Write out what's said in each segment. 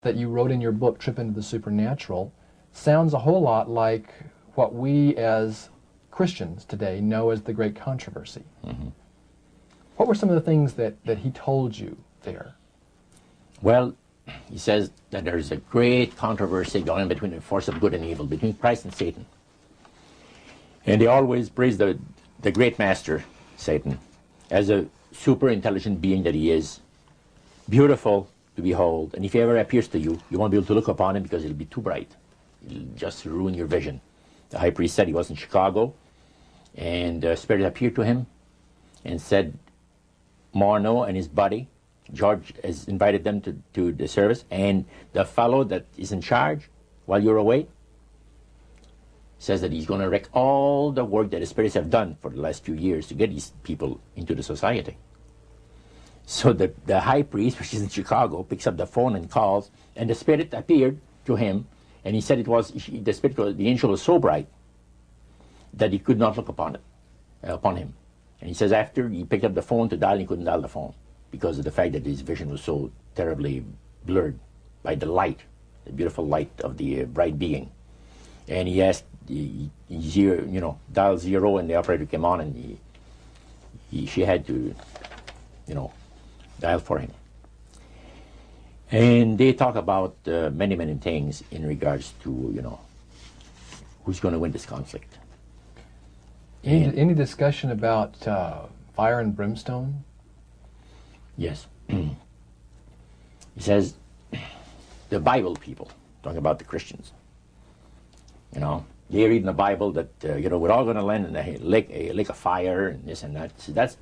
that you wrote in your book, Trip into the Supernatural, sounds a whole lot like what we as Christians today know as the Great Controversy. Mm-hmm. What were some of the things that he told you there? Well, he says that there's a great controversy going on between the force of good and evil, between Christ and Satan. And they always praise the great master, Satan, as a super intelligent being that he is, beautiful to behold. And if he ever appears to you, you won't be able to look upon him because it'll be too bright. It'll just ruin your vision. The high priest said he was in Chicago, and the Spirit appeared to him and said, Morneau and his buddy, George, has invited them to the service, and the fellow that is in charge while you're away says that he's going to wreck all the work that the spirits have done for the last few years to get these people into the society. So the high priest, which is in Chicago, picks up the phone and calls, and the spirit appeared to him, and he said the angel was so bright that he could not look upon him. And he says after he picked up the phone to dial, he couldn't dial the phone because of the fact that his vision was so terribly blurred by the light, the beautiful light of the bright being. And he asked, dial 0, and the operator came on, and she had to, dial for him. And they talk about many, many things in regards to, who's going to win this conflict. Any discussion about fire and brimstone? Yes. He says, the Bible people, talking about the Christians, they read in the Bible that, we're all going to land in a lake of fire and this and that. So that's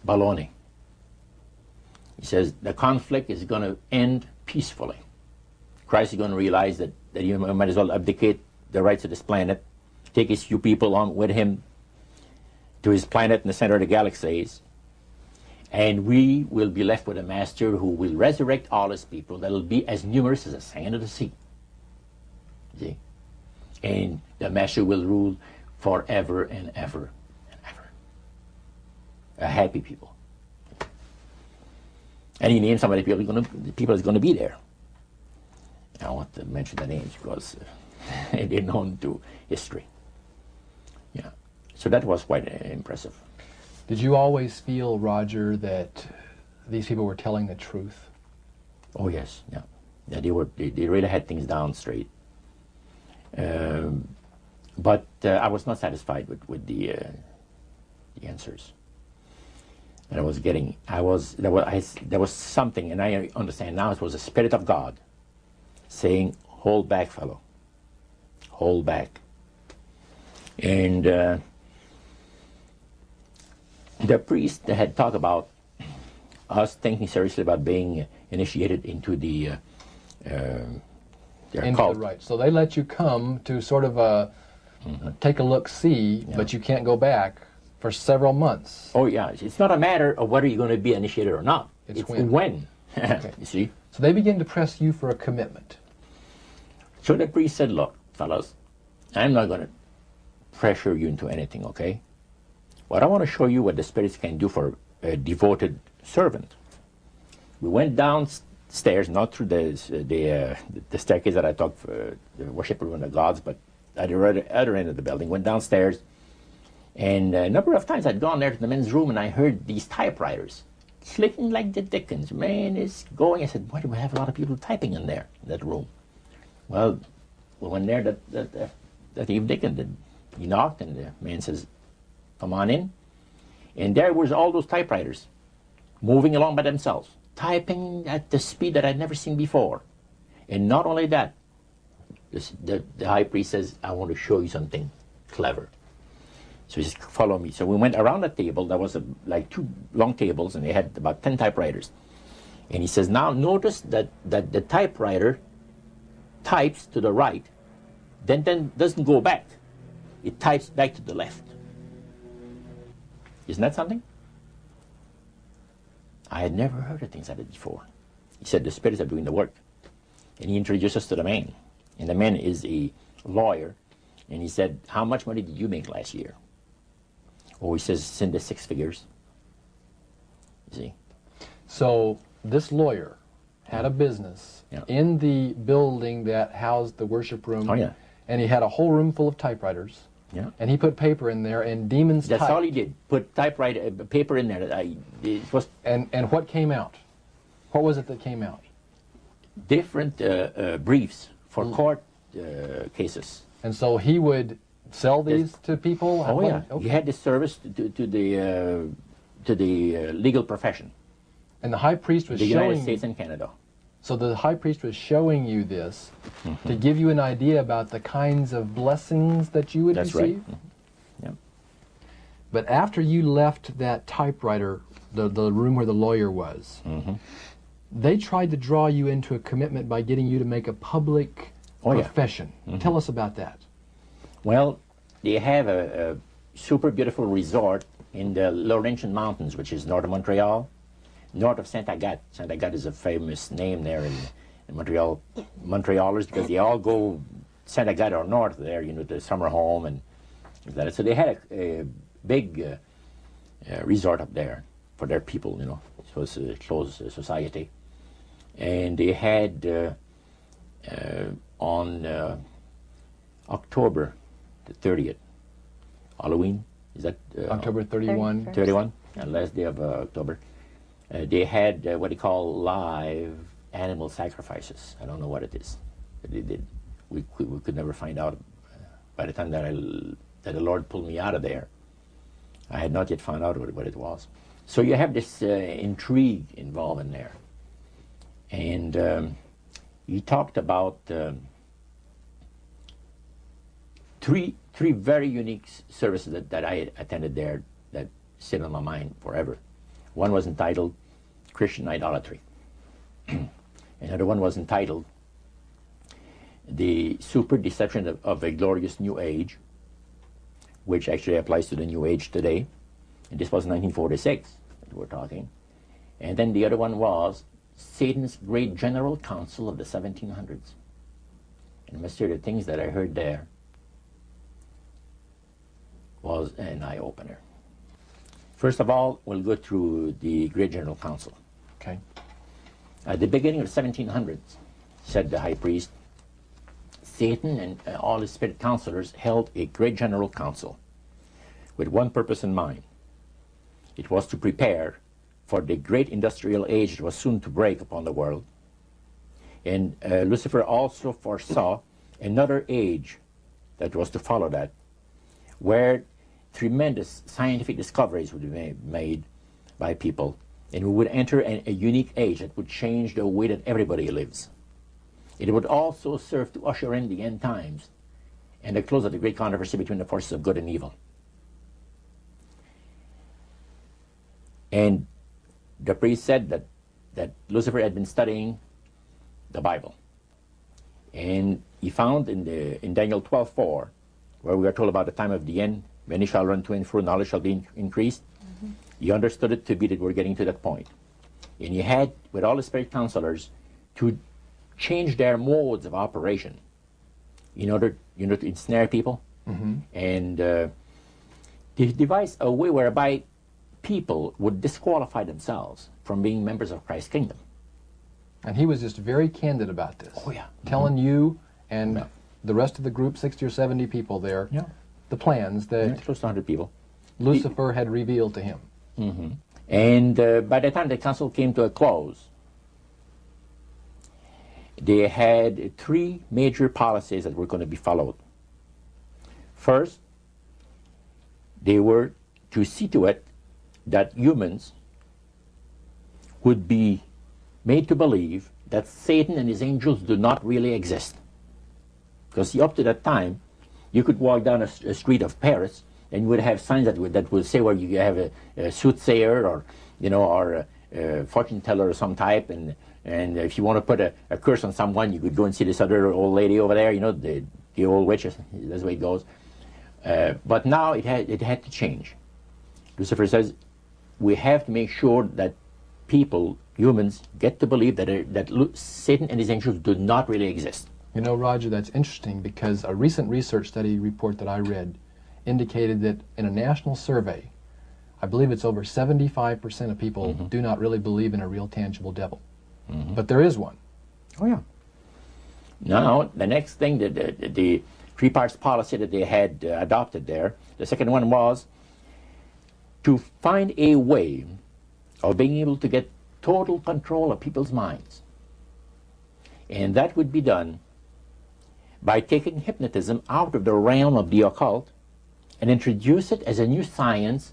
baloney. He says the conflict is going to end peacefully. Christ is going to realize that he might as well abdicate the rights of this planet, take his few people along with him to his planet in the center of the galaxies, and we will be left with a master who will resurrect all his people that will be as numerous as the sand of the sea. See? And the master will rule forever and ever and ever. A happy people. And he named some of the people that's going to be there. I don't want to mention the names because they're known to history. Yeah. So that was quite impressive. Did you always feel, Roger, that these people were telling the truth? Oh yes, yeah. They really had things down straight. But I was not satisfied with the answers. And there was something, and I understand now it was the Spirit of God saying, hold back, fellow, hold back. And the priest had talked about us thinking seriously about being initiated into their cult. Right. So they let you come to sort of take a look-see, yeah. But you can't go back for several months. Oh yeah, it's not a matter of whether you're going to be initiated or not. It's when. Okay. You see? So they begin to press you for a commitment. So the priest said, look, fellas, I'm not going to pressure you into anything, okay? But I want to show you what the spirits can do for a devoted servant. We went downstairs, not through the staircase that I talked for the worship room of the gods, but at the other end of the building, went downstairs. And a number of times I'd gone there to the men's room and I heard these typewriters clicking like the dickens. Man, it's going. I said, why do we have a lot of people typing in there, in that room? Well, we went there that evening and he knocked and the man says, come on in. And there was all those typewriters moving along by themselves, typing at the speed that I'd never seen before. And not only that, the high priest says, I want to show you something clever. So he says, follow me. So we went around the table. There was like 2 long tables, and they had about 10 typewriters. And he says, now notice that the typewriter types to the right, then doesn't go back. It types back to the left. Isn't that something? I had never heard of things like that before. He said the spirits are doing the work. And he introduced us to the man. And the man is a lawyer. And he said, how much money did you make last year? Oh, he says, it's in the 6 figures. You see? So this lawyer had a business Yeah. in the building that housed the worship room. Oh, yeah. And he had a whole room full of typewriters. Yeah. And he put paper in there and demons That's typed. all he did. Put typewriter paper in there. It was And what came out? What was it that came out? different briefs for court cases. And so he would sell these to people? Oh yeah, Okay. he had this service to the legal profession, And the high priest was the United showing States and Canada. So the high priest was showing you this to give you an idea about the kinds of blessings that you would That's receive? right. Yeah. But after you left that typewriter, the room where the lawyer was, they tried to draw you into a commitment by getting you to make a public profession. Tell us about that. Well, they have a super beautiful resort in the Laurentian Mountains, which is north of Montreal, north of Saint Agathe. Saint Agathe is a famous name there in Montreal. Montrealers, because they all go Saint Agathe or north there, you know, the summer home and that. So they had a big resort up there for their people, you know. It was a closed society. And they had on October the 30th, Halloween, is that? October 31. 31, last day of October. They had what they call live animal sacrifices. I don't know what it is, but they did. We could never find out. By the time that the Lord pulled me out of there, I had not yet found out what it was. So you have this intrigue involved in there. And he talked about three very unique services that I attended there that sit on my mind forever. One was entitled Christian Idolatry. Another one was entitled The Super Deception of a Glorious New Age, which actually applies to the New Age today. And this was 1946 that we're talking. And then the other one was Satan's Great General Council of the 1700s. And I must say the things that I heard there was an eye-opener. First of all, we'll go through the Great General Council. Okay. At the beginning of the 1700s, said the high priest, Satan and all his spirit counselors held a Great General Council with one purpose in mind. It was to prepare for the great industrial age that was soon to break upon the world. And Lucifer also foresaw another age that was to follow that, where tremendous scientific discoveries would be made by people, and we would enter a unique age that would change the way that everybody lives. It would also serve to usher in the end times and the close of the great controversy between the forces of good and evil. And the priest said that Lucifer had been studying the Bible, and he found in Daniel 12:4, where we are told about the time of the end, many shall run to and fro, knowledge shall be increased. He understood it to be that we're getting to that point. And he had, with all the spirit counselors, to change their modes of operation in order, to ensnare people. And he devised a way whereby people would disqualify themselves from being members of Christ's kingdom. And he was just very candid about this. Oh, yeah. Telling you and the rest of the group, 60 or 70 people there, the plans that Close to 100 people. Lucifer had revealed to him. And by the time the council came to a close, they had three major policies that were going to be followed. First, they were to see to it that humans would be made to believe that Satan and his angels do not really exist. Because up to that time, you could walk down a street of Paris and you would have signs that would say where you have a soothsayer or a fortune teller of some type, and if you want to put a curse on someone, you could go and see this other old lady over there, the old witch. That's the way it goes. But now it had to change. Lucifer says we have to make sure that people, humans, get to believe that Satan and his angels do not really exist. You know, Roger, that's interesting because a recent research study report that I read indicated that in a national survey, I believe it's over 75% of people do not really believe in a real tangible devil. but there is one. Oh, yeah. Now, the next thing, the three parts policy that they had adopted there, the second one was to find a way of being able to get total control of people's minds. And that would be done by taking hypnotism out of the realm of the occult and introduce it as a new science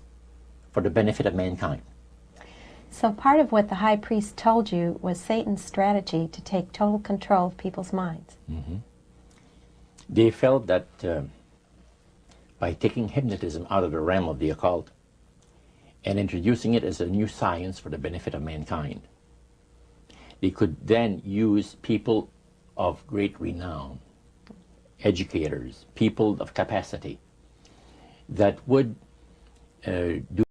for the benefit of mankind. So part of what the high priest told you was Satan's strategy to take total control of people's minds. They felt that by taking hypnotism out of the realm of the occult and introducing it as a new science for the benefit of mankind, they could then use people of great renown, educators, people of capacity, that would do